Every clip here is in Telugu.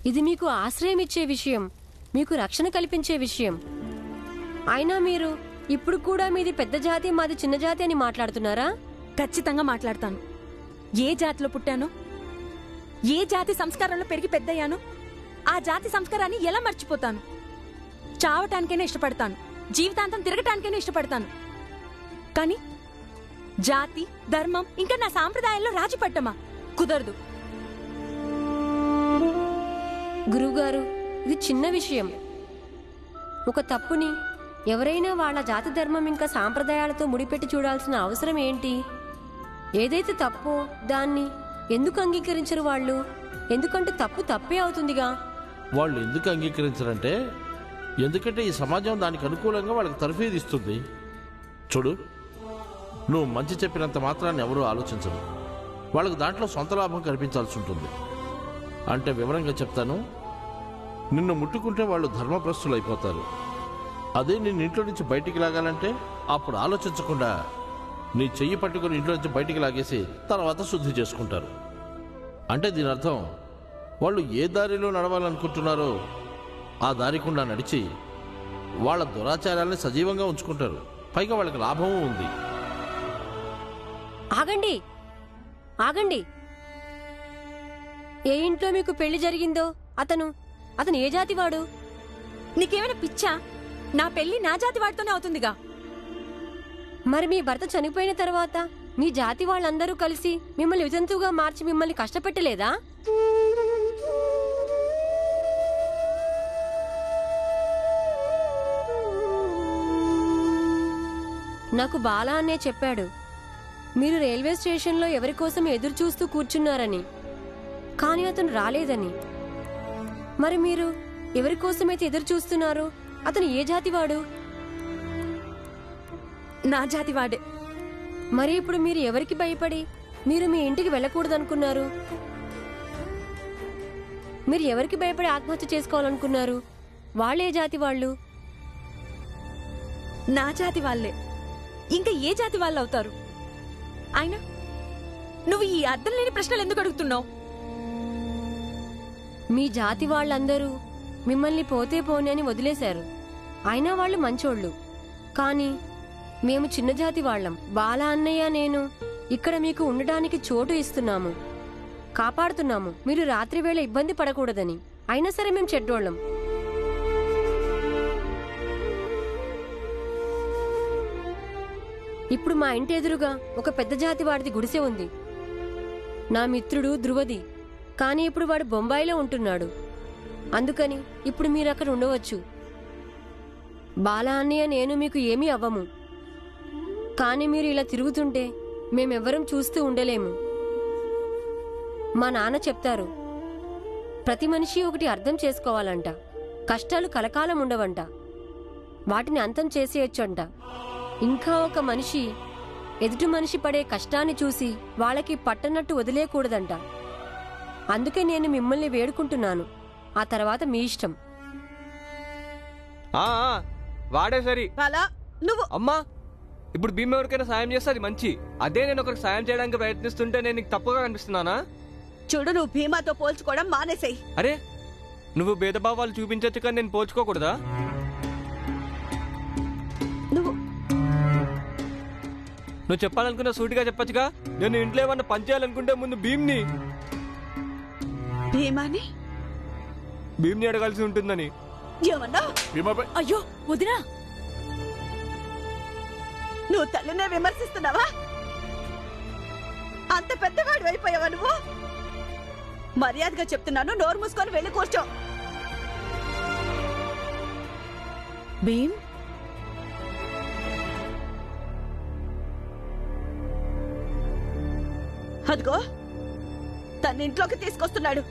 ఇది మీకు ఆశ్రయం ఇచ్చే విషయం, మీకు రక్షణ కల్పించే విషయం. అయినా మీరు ఇప్పుడు కూడా మీది పెద్ద జాతి, మాది చిన్న జాతి అని మాట్లాడుతున్నారా? ఖచ్చితంగా మాట్లాడతాను. ఏ జాతిలో పుట్టానో, ఏ జాతి సంస్కారంలో పెరిగి పెద్దయ్యానో ఆ జాతి సంస్కారాన్ని ఎలా మర్చిపోతాను? చావటానికైనా ఇష్టపడతాను, జీవితాంతం తిరగటానికైనా ఇష్టపడతాను. కానీ జాతి, ధర్మం ఇంకా నా సాంప్రదాయాల్లో రాజీ పట్టమా? కుదరదు. గురువుగారు, ఇది చిన్న విషయం. ఒక తప్పుని ఎవరైనా వాళ్ళ జాతి, ధర్మం ఇంకా సాంప్రదాయాలతో ముడిపెట్టి చూడాల్సిన అవసరం ఏంటి? ఏదైతే తప్పో దాన్ని ఎందుకు అంగీకరించరు వాళ్ళు? ఎందుకంటే తప్పు తప్పే అవుతుందిగా. వాళ్ళు ఎందుకు అంగీకరించరంటే ఎందుకంటే ఈ సమాజం దానికి అనుకూలంగా వాళ్ళకి తర్ఫీదు ఇస్తుంది. చూడు, నువ్వు మంచి చెప్పినంత మాత్రాన్ని ఎవరూ ఆలోచించరు. వాళ్ళకు దాంట్లో సొంత లాభం కల్పించాల్సి ఉంటుంది. అంటే వివరంగా చెప్తాను, నిన్ను ముట్టుకుంటే వాళ్ళు ధర్మభ్రష్టులు అయిపోతారు. అదే నిన్ను ఇంట్లో నుంచి బయటికి లాగాలంటే అప్పుడు ఆలోచించకుండా నీ చెయ్యి పట్టుకుని ఇంట్లో నుంచి బయటికి లాగేసి తర్వాత శుద్ధి చేసుకుంటారు. అంటే దీని అర్థం వాళ్ళు ఏ దారిలో నడవాలనుకుంటున్నారో ఆ దారికుండా నడిచి వాళ్ళ దురాచారాల్ని సజీవంగా ఉంచుకుంటారు. పైగా వాళ్ళకి లాభము ఉంది. ఆగండి, ఆగండి. ఏ ఇంట్లో మీకు పెళ్లి జరిగిందో అతను ఏ జాతివాడు? నీకేమైనా పిచ్చా? నా పెళ్లి నా జాతి వాడితోనే అవుతుందిగా. మరి మీ భర్త చనిపోయిన తర్వాత మీ జాతి వాళ్ళందరూ కలిసి మిమ్మల్ని వితంతువుగా మార్చి మిమ్మల్ని కష్టపెట్టలేదా? నాకు బాలా అనే చెప్పాడు, మీరు రైల్వే స్టేషన్లో ఎవరి కోసం ఎదురు చూస్తూ కూర్చున్నారని. కానీ అతను రాలేదని. మరి మీరు ఎవరి కోసమైతే ఎదురు చూస్తున్నారో అతను ఏ జాతివాడు? నా జాతి వాడే. మరి ఇప్పుడు మీరు ఎవరికి భయపడి మీరు మీ ఇంటికి వెళ్ళకూడదనుకున్నారు? మీరు ఎవరికి భయపడి ఆత్మహత్య చేసుకోవాలనుకున్నారు? వాళ్ళే జాతి వాళ్ళు? నా జాతి వాళ్ళే. ఇంకా ఏ జాతి వాళ్ళు అవుతారు? అయినా నువ్వు ఈ అర్థం లేని ప్రశ్నలు ఎందుకు అడుగుతున్నావు? మీ జాతి వాళ్ళందరూ మిమ్మల్ని పోతే పోని అని వదిలేశారు. అయినా వాళ్ళు మంచోళ్ళు. కానీ మేము చిన్న జాతి వాళ్ళం. బాలా అన్నయ్య నేను ఇక్కడ మీకు ఉండడానికి చోటు ఇస్తున్నాము, కాపాడుతున్నాము. మీరు రాత్రి వేళ ఇబ్బంది పడకూడదని. అయినా సరే మేము చెడ్డోళ్ళం. ఇప్పుడు మా ఇంటి ఎదురుగా ఒక పెద్ద జాతి వాడిది గుడిసె ఉంది. నా మిత్రుడు ధ్రువది. కానీ ఇప్పుడు వాడు బొంబాయిలో ఉంటున్నాడు. అందుకని ఇప్పుడు మీరు అక్కడ ఉండవచ్చు. బాలా అన్నయ్య నేను మీకు ఏమీ అవ్వము. కానీ మీరు ఇలా తిరుగుతుంటే మేమెవ్వరం చూస్తూ ఉండలేము. మా నాన్న చెప్తారు, ప్రతి మనిషి ఒకటి అర్థం చేసుకోవాలంట. కష్టాలు కలకాలం ఉండవంట, వాటిని అంతం చేసేయొచ్చంట. ఇంకా ఒక మనిషి ఎదుటి మనిషి పడే కష్టాన్ని చూసి వాళ్ళకి పట్టనట్టు వదిలేయకూడదంట. అందుకే నేను మిమ్మల్ని వేడుకుంటున్నాను. ఆ తర్వాత మీ ఇష్టం. వాడే సరి. నువ్వు అమ్మా, ఇప్పుడు భీమ్ ఎవరికైనా సాయం చేస్తే అది మంచి. అదే నేను ఒకరికి సాయం చేయడానికి ప్రయత్నిస్తుంటే నేను నీకు తప్పుగా కనిపిస్తున్నానా? చూడు, నువ్వు భీమాతో పోల్చుకోవడం మానేసేయ్. అరే, నువ్వు భేదభావాలు చూపించచ్చు కానీ నేను పోల్చుకోకూడదా? నువ్వు చెప్పాలనుకున్న సూటిగా చెప్పచ్చుగా. నేను ఇంట్లో ఏమన్నా పనిచేయాలనుకుంటే ముందు భీమ్ని అడగాల్సి ఉంటుందని. అయ్యో వదినా, నువ్వు తల్లినే విమర్శిస్తున్నావా? అంత పెద్దవాడు అయిపోయావా నువ్వు? మర్యాదగా చెప్తున్నాను, నోరు మూసుకొని వెళ్ళి కూర్చో. భీమ్, అదిగో తన ఇంట్లోకి తీసుకొస్తున్నాడు.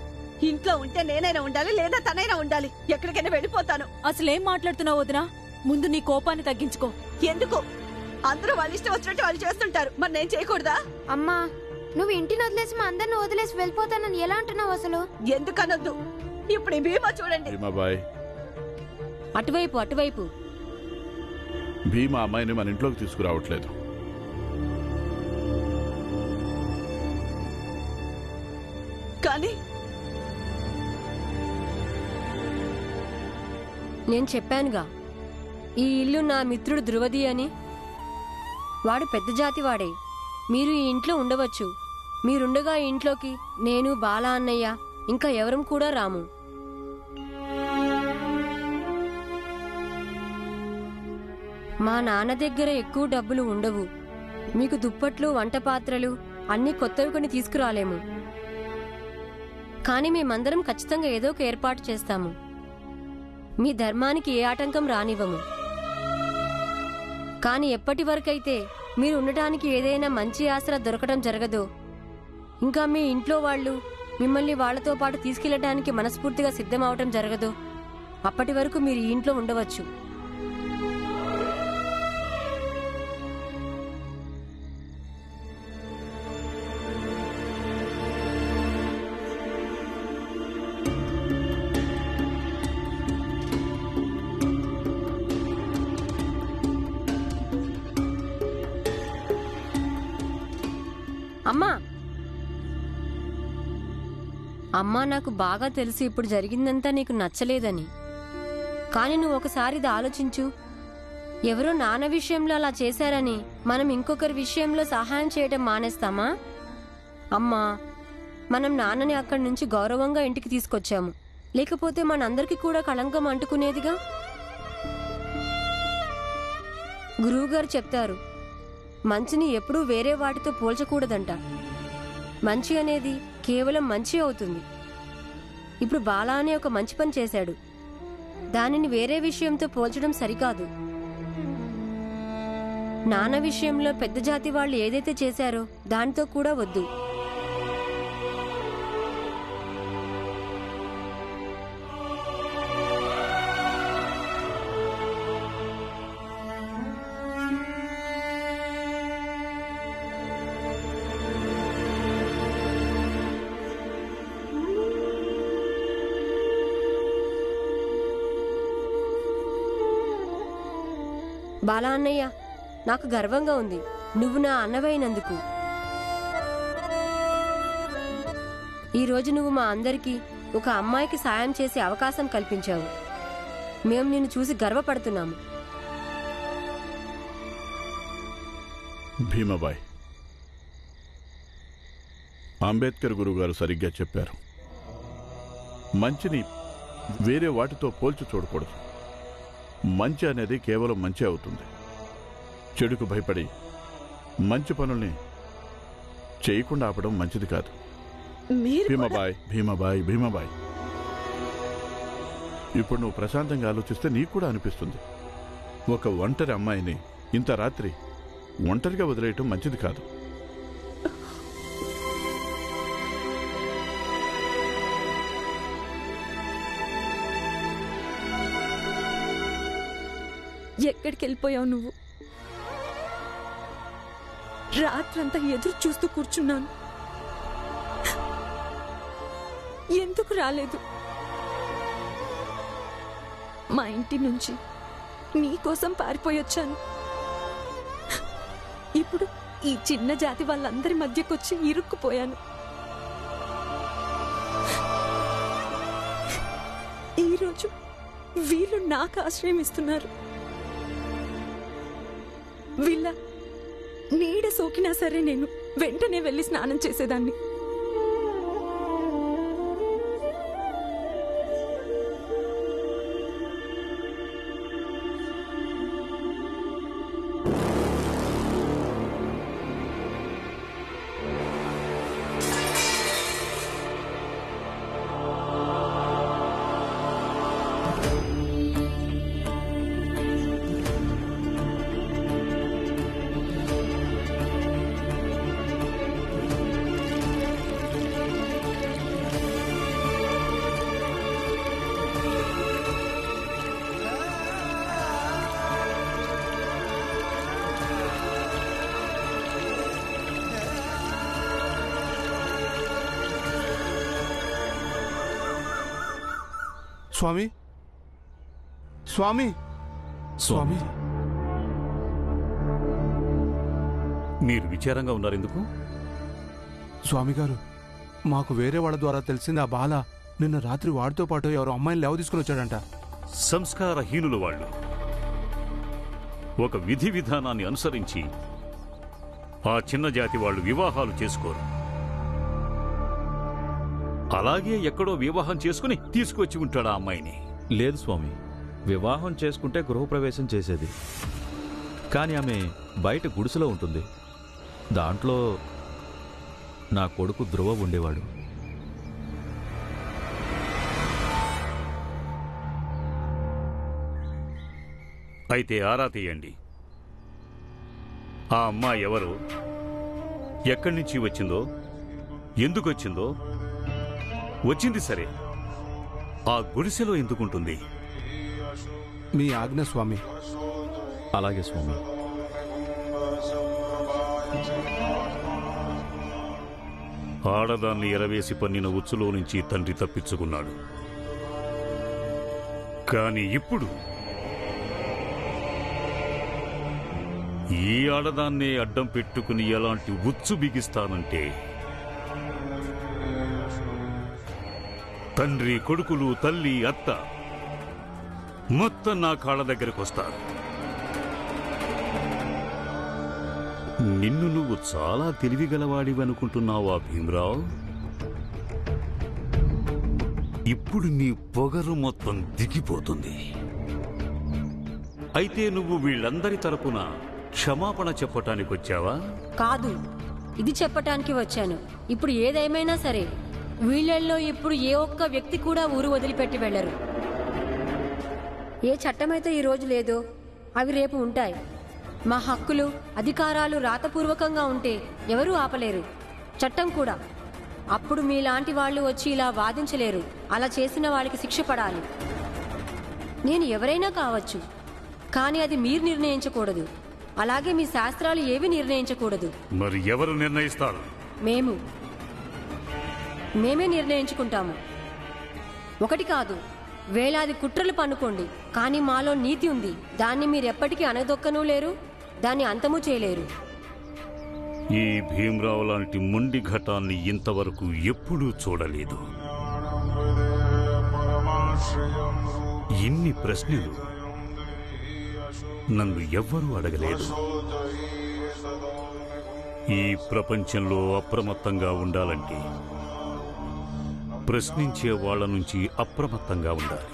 ఇంట్లో ఉంటే నేనైనా ఉండాలి, లేదా తనైనా ఉండాలి. ఎక్కడికైనా వెళ్ళిపోతాను. అసలేం మాట్లాడుతున్నావు వదినా? ముందు నీ కోపాన్ని తగ్గించుకో. ఎందుకు? అందరూ వాళ్ళ ఇష్టం వచ్చినట్టు వాళ్ళు చేస్తుంటారు, మరి నేను చేయకూడదా? అమ్మా, నువ్వు ఇంటిని వదిలేసి మా అందరిని వదిలేసి వెళ్ళిపోతానని ఎలా అంటున్నావు అసలు? ఎందుకనొద్దు. ఇప్పుడు ఈ భీమా చూడండి. అటువైపు అటువైపు. భీమా అమ్మాయిని మన ఇంట్లోకి తీసుకురావట్లేదు. కానీ నేను చెప్పానుగా, ఈ ఇల్లు నా మిత్రుడు ధ్రువది అని. వాడు పెద్ద జాతి వాడే. మీరు ఈ ఇంట్లో ఉండవచ్చు. మీరుండగా ఈ ఇంట్లోకి నేను, బాలా అన్నయ్య, ఇంకా ఎవరం కూడా రాము. మా నాన్న దగ్గర ఎక్కువ డబ్బులు ఉండవు. మీకు దుప్పట్లు, వంట పాత్రలు అన్నీ కొత్తవి కొని తీసుకురాలేము. కానీ మేమందరం ఖచ్చితంగా ఏదో ఒక ఏర్పాటు చేస్తాము. మీ ధర్మానికి ఏ ఆటంకం రానివ్వము. కానీ ఎప్పటి వరకైతే మీరు ఉండటానికి ఏదైనా మంచి ఆసరా దొరకడం జరగదో, ఇంకా మీ ఇంట్లో వాళ్ళు మిమ్మల్ని వాళ్లతో పాటు తీసుకెళ్లడానికి మనస్ఫూర్తిగా సిద్ధం అవటం జరగదో, అప్పటి వరకు మీరు ఈ ఇంట్లో ఉండవచ్చు. అమ్మా, అమ్మా, నాకు బాగా తెలుసు ఇప్పుడు జరిగిందంతా నీకు నచ్చలేదని. కానీ నువ్వు ఒకసారి ఇది ఆలోచించు. ఎవరో నాన్న విషయంలో అలా చేశారని మనం ఇంకొకరి విషయంలో సహాయం చేయటం మానేస్తామా? అమ్మా, మనం నాన్నని అక్కడి నుంచి గౌరవంగా ఇంటికి తీసుకొచ్చాము. లేకపోతే మనందరికీ కూడా కళంకం అంటుకునేదిగా. గురువుగారు చెప్తారు, మంచిని ఎప్పుడూ వేరే వాటితో పోల్చకూడదంట. మంచి అనేది కేవలం మంచి అవుతుంది. ఇప్పుడు బాలా అనే ఒక మంచి పని చేశాడు. దానిని వేరే విషయంతో పోల్చడం సరికాదు. నాన్న విషయంలో పెద్ద జాతి వాళ్ళు ఏదైతే చేశారో దానితో కూడా వద్దు. బాలా అన్నయ్య, నాకు గర్వంగా ఉంది నువ్వు నా అన్నవైనందుకు. ఈరోజు నువ్వు మా అందరికీ ఒక అమ్మాయికి సాయం చేసే అవకాశం కల్పించావు. మేము నిన్ను చూసి గర్వపడుతున్నాము. భీమాబాయ్, అంబేద్కర్ గురుగారు సరిగ్గా చెప్పారు. మంచిని వేరే వాటితో పోల్చి చూడకూడదు. మంచి అనేది కేవలం మంచి అవుతుంది. చెడుకు భయపడి మంచి పనుల్ని చేయకుండా ఆపడం మంచిది కాదు. భీమాబాయ్, భీమాబాయ్, భీమాబాయ్, ఇప్పుడు నువ్వు ప్రశాంతంగా ఆలోచిస్తే నీకు కూడా అనిపిస్తుంది, ఒక ఒంటరి అమ్మాయిని ఇంత రాత్రి ఒంటరిగా వదిలేయటం మంచిది కాదు. ఎక్కడికి వెళ్ళిపోయావు నువ్వు? రాత్రంతా ఎదురు చూస్తూ కూర్చున్నాను. ఎందుకు రాలేదు? మా ఇంటి నుంచి నీకోసం పారిపోయొచ్చాను. ఇప్పుడు ఈ చిన్న జాతి వాళ్ళందరి మధ్యకొచ్చి ఇరుక్కుపోయాను. ఈరోజు వీళ్ళు నాకు ఆశ్రయం ఇస్తున్నారు. వీళ్ళ నీడ సోకినా సరే నేను వెంటనే వెళ్ళి స్నానం చేసేదాన్ని. స్వామి, స్వామి, స్వామి, మీరు విచారంగా ఉన్నారు ఎందుకు? స్వామి గారు, మాకు వేరే వాళ్ళ ద్వారా తెలిసింది ఆ బాల నిన్న రాత్రి వాడితో పాటు ఎవరో అమ్మాయిని లేవ తీసుకుని వచ్చాడంట. సంస్కారహీనులు వాళ్ళు. ఒక విధి విధానాన్ని అనుసరించి ఆ చిన్న జాతి వాళ్ళు వివాహాలు చేసుకోరు. అలాగే ఎక్కడో వివాహం చేసుకుని తీసుకొచ్చి ఉంటాడు ఆ అమ్మాయిని. లేదు స్వామి, వివాహం చేసుకుంటే గృహప్రవేశం చేసేది. కానీ ఆమె బయట గుడిసెలో ఉంటుంది. దాంట్లో నా కొడుకు ధ్రువ ఉండేవాడు. అయితే ఆరా తీయండి. ఆ అమ్మాయి ఎవరో, ఎక్కడి నుంచి వచ్చిందో, ఎందుకు వచ్చిందో, వచ్చింది సరే, ఆ గుడిసెలో ఎందుకుంటుంది? మీ ఆజ్ఞ స్వామి. అలాగే స్వామి. ఆడదాన్ని ఎరవేసి పన్నిన ఉచ్చులో నుంచి తండ్రి తప్పించుకున్నాడు. కాని ఇప్పుడు ఈ ఆడదాన్నే అడ్డం పెట్టుకుని ఎలాంటి ఉచ్చు బిగిస్తానంటే తండ్రి, కొడుకులు, తల్లి, అత్త మొత్తం నా కాళ్ళ దగ్గరకు వస్తారు. నిన్ను నువ్వు చాలా తెలివిగలవాడివనుకుంటున్నావా భీమరావు? ఇప్పుడు నీ పొగరు మొత్తం దిగిపోతుంది. అయితే నువ్వు వీళ్ళందరి తరపున క్షమాపణ చెప్పటానికొచ్చావా? కాదు, ఇది చెప్పటానికి వచ్చాను. ఇప్పుడు ఏదేమైనా సరే వీళ్ళల్లో ఇప్పుడు ఏ ఒక్క వ్యక్తి కూడా ఊరు వదిలిపెట్టి వెళ్లరు. ఏ చట్టమైతే ఈ రోజు లేదో అవి రేపు ఉంటాయి. మా హక్కులు, అధికారాలు రాతపూర్వకంగా ఉంటే ఎవరూ ఆపలేరు, చట్టం కూడా. అప్పుడు మీలాంటి వాళ్ళు వచ్చి ఇలా వాదించలేరు. అలా చేసిన వాళ్ళకి శిక్ష పడాలి. నేను ఎవరైనా కావచ్చు, కానీ అది మీరు నిర్ణయించకూడదు. అలాగే మీ శాస్త్రాలు ఏవి నిర్ణయించకూడదు. మరి ఎవరు నిర్ణయిస్తారు? మేమే నిర్ణయించుకుంటాము. ఒకటి కాదు, వేలాది కుట్రలు పన్నుకోండి, కానీ మాలో నీతి ఉంది. దాన్ని మీరెప్పటికీ అనదొక్కనూ లేరు, దాన్ని అంతమూ చేయలేరు. ఈ భీమరావు లాంటి మొండి ఘటాన్ని ఇంతవరకు ఎప్పుడూ చూడలేదు. ఇన్ని ప్రశ్నలు నన్ను ఎవ్వరూ అడగలేదు. ఈ ప్రపంచంలో అప్రమత్తంగా ఉండాలంటే ప్రశ్నించే వాళ్ళ నుంచి అప్రమత్తంగా ఉండాలి.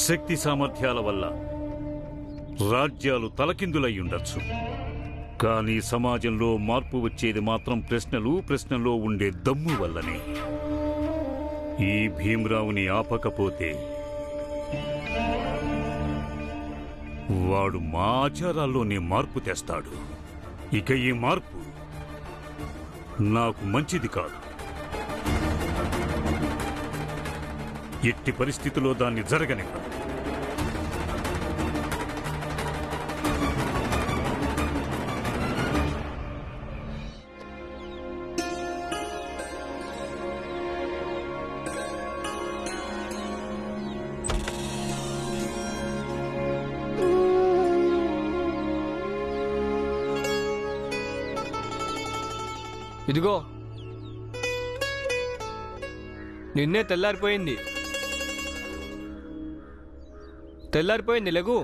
శక్తి సామర్థ్యాల వల్ల రాజ్యాలు తలకిందులై ఉండొచ్చు, కానీ సమాజంలో మార్పు వచ్చేది మాత్రం ప్రశ్నలో ఉండే దమ్ము వల్లనే. ఈ భీమరావుని ఆపకపోతే వాడు మా ఆచారాల్లోనే మార్పు తెస్తాడు. ఇక ఈ మార్పు నాకు మంచిది కాదు. ఎట్టి పరిస్థితిలో దాన్ని జరగనివ్వను. ఇదిగో, నిన్నే తెల్లారిపోయింది. లెగు.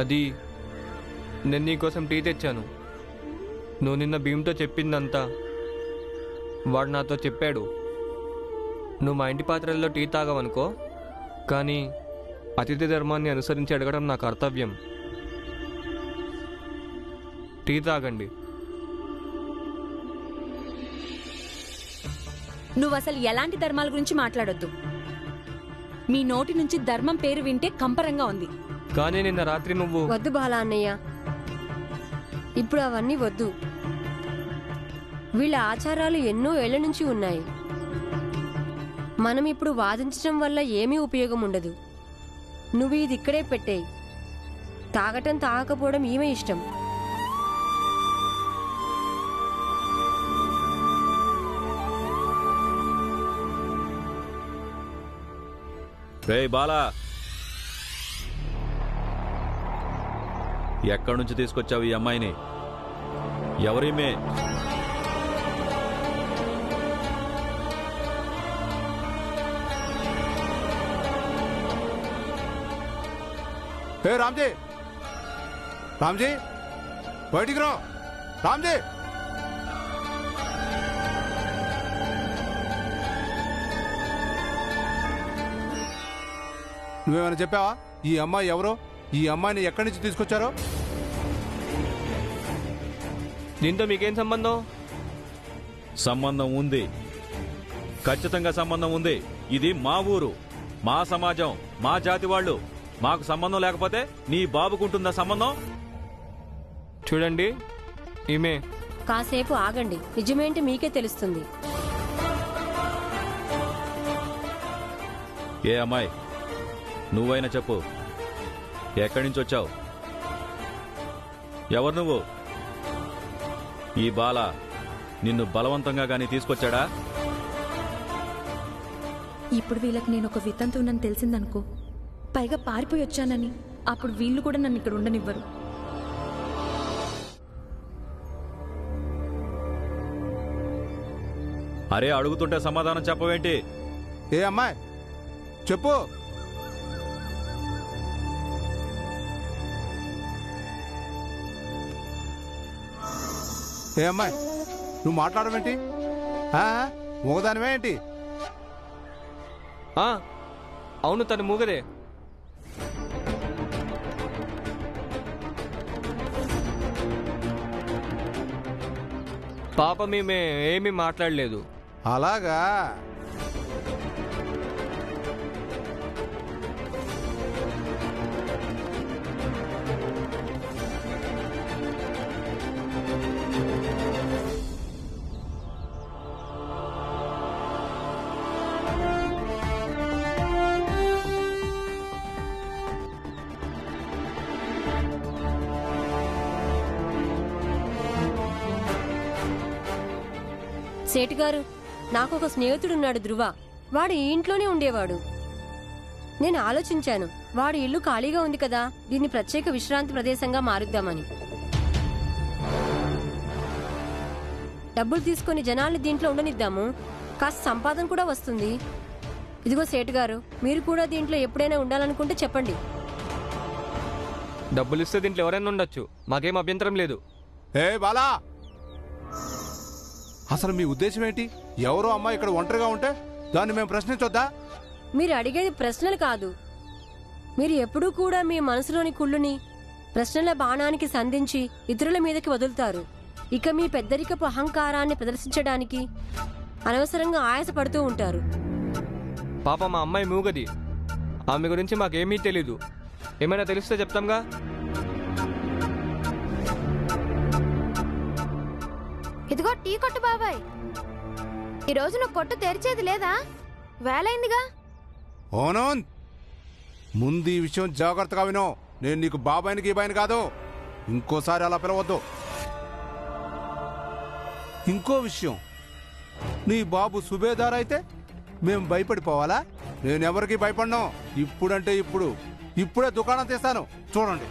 అది నేను నీకోసం టీ తెచ్చాను. నువ్వు నిన్న భీమ్తో చెప్పిందంతా వాడు నాతో చెప్పాడు. నువ్వు మా ఇంటి పాత్రల్లో టీ తాగవనుకో, కానీ అతిథి ధర్మాన్ని అనుసరించి అడగడం నా కర్తవ్యం. టీ తాగండి. నువ్వు అసలు ఎలాంటి ధర్మాల గురించి మాట్లాడొద్దు. మీ నోటి నుంచి ధర్మం పేరు వింటే కంపరంగా ఉంది. కానీ నిన్న రాత్రి నువ్వు... వద్దు బాలా అన్నయ్య, ఇప్పుడు అవన్నీ వద్దు. వీళ్ళ ఆచారాలు ఎన్నో ఏళ్ల నుంచి ఉన్నాయి. మనం ఇప్పుడు వాదించడం వల్ల ఏమీ ఉపయోగం ఉండదు. నువ్వు ఇది ఇక్కడే పెట్టేయి. తాగటం తాగకపోవడం ఈమె ఇష్టం. రే బాలా, ఎక్కడి నుంచి తీసుకొచ్చావు ఈ అమ్మాయిని? ఎవరిమే? ఏ రామ్జీ, రామ్జీ బయటికి రా. రామ్జీ, నువ్వేమైనా చెప్పావా? ఈ అమ్మాయి ఎవరో, ఈ అమ్మాయిని ఎక్కడి నుంచి తీసుకొచ్చారో? దీంతో మీకేం సంబంధం? సంబంధం ఉంది, ఖచ్చితంగా సంబంధం ఉంది. ఇది మా ఊరు, మా సమాజం, మా జాతి వాళ్ళు. మాకు సంబంధం లేకపోతే నీ బాబుకుంటుందా సంబంధం? చూడండి, ఈమె. కాసేపు ఆగండి, నిజమేంటి మీకే తెలుస్తుంది. ఏ అమ్మాయి, నువ్వైనా చెప్పు, ఎక్కడి నుంచి వచ్చావు? ఎవరు నువ్వు? ఈ బాల నిన్ను బలవంతంగా గాని తీసుకొచ్చాడా? ఇప్పుడు వీళ్ళకి నేను ఒక వితంతువునని తెలిసిందనుకో, పైగా పారిపోయి వచ్చానని, అప్పుడు వీళ్ళు కూడా నన్ను ఇక్కడ ఉండనివ్వరు. అరే, అడుగుతుంటే సమాధానం చెప్పవేంటి? ఏ అమ్మాయి చెప్పు. ఏ అమ్మాయి, నువ్వు మాట్లాడమేంటి? మూగదానివే ఏంటి? అవును, తను మూగదే. పాప మేమే ఏమీ మాట్లాడలేదు. అలాగా? సేటు గారు, నాకు ఒక స్నేహితుడున్నాడు, ధ్రువ. వాడు ఈ ఇంట్లోనే ఉండేవాడు. నేను ఆలోచించాను, వాడి ఇల్లు ఖాళీగా ఉంది కదా, దీన్ని ప్రత్యేక విశ్రాంతి ప్రదేశంగా మారుద్దామని. డబ్బులు తీసుకుని జనాల్ని దీంట్లో ఉండనిద్దాము, కాస్త సంపాదన కూడా వస్తుంది. ఇదిగో సేటు గారు, మీరు కూడా దీంట్లో ఎప్పుడైనా ఉండాలనుకుంటే చెప్పండి. డబ్బులు ఇస్తే దీంట్లో ఎవరైనా ఉండొచ్చు, మాకేం అభ్యంతరం లేదు. ఏ బాలా, అసలు మీ ఉద్దేశం ఏంటి? ఎవరో అమ్మాయి ఇక్కడ ఒంటరిగా ఉంటే దాన్ని మేము ప్రశ్నించొద్దా? మీరు అడిగేది ప్రశ్నలు కాదు. మీరు ఎప్పుడూ కూడా మీ మనసులోని కుళ్ళుని ప్రశ్నల బాణానికి సంధించి ఇతరుల మీదకి వదులుతారు. ఇక మీ పెద్దరికపు అహంకారాన్ని ప్రదర్శించడానికి అనవసరంగా ఆయాసపడుతూ ఉంటారు. పాప మా అమ్మాయి మూగది, ఆమె గురించి మాకేమీ తెలీదు. ఏమైనా తెలిస్తే చెప్తాంగా. ఇదిగో టీ కొట్టు బాబాయ్, ఈ రోజు నువ్వు కొట్టు తెరిచేది లేదా? వేలైందిగా. ఓనో, ముందు ఈ విషయం జాగ్రత్తగా వినో. నేను నీకు బాబాయిని గీబాయిని కాదు, ఇంకోసారి అలా పిలవద్దు. ఇంకో విషయం, నీ బాబు సుబేదార్ అయితే మేం భయపడిపోవాలా? నేనెవరికి భయపడ్ను. ఇప్పుడంటే ఇప్పుడే దుకాణం తీస్తాను, చూడండి,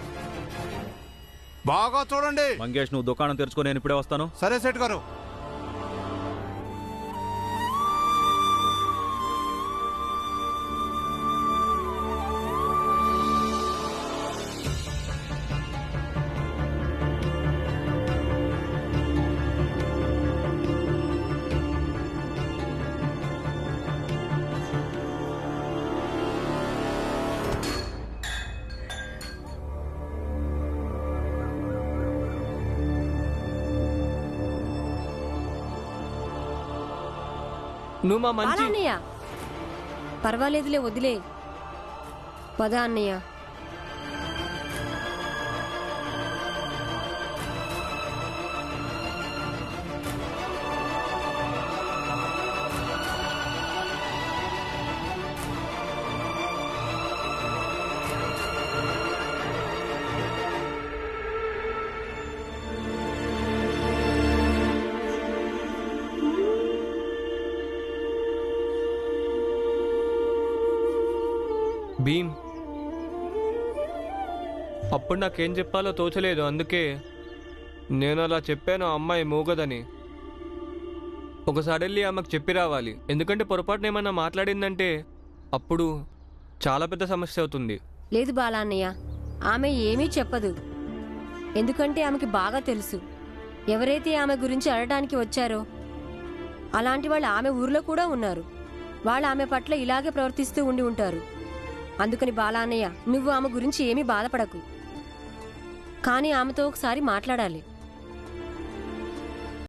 బాగా చూడండి. మంగేష్, నువ్వు దుకాణం తెరుచుకో, నేను ఇప్పుడే వస్తాను. సరే సేటు గారు. నువ్వు మా మంచి. అన్నయ్య, పర్వాలేదులే, వదిలే. పద అన్నయ్య. భీమ్, అప్పుడు నాకేం చెప్పాలో తోచలేదు, అందుకే నేను అలా చెప్పాను అమ్మాయి మూగదని. ఒకసారి వెళ్ళి ఆమెకు చెప్పి రావాలి, ఎందుకంటే పొరపాటున ఏమన్నా మాట్లాడిందంటే అప్పుడు చాలా పెద్ద సమస్య అవుతుంది. లేదు బాలా అన్నయ్య, ఆమె ఏమీ చెప్పదు. ఎందుకంటే ఆమెకి బాగా తెలుసు ఎవరైతే ఆమె గురించి అడగడానికి వచ్చారో అలాంటి వాళ్ళు ఆమె ఊర్లో కూడా ఉన్నారు. వాళ్ళు ఆమె పట్ల ఇలాగే ప్రవర్తిస్తూ ఉండి ఉంటారు. అందుకని బాలాన్నయ్య, నువ్వు ఆమె గురించి ఏమీ బాధపడకు. కానీ ఆమెతో ఒకసారి మాట్లాడాలి.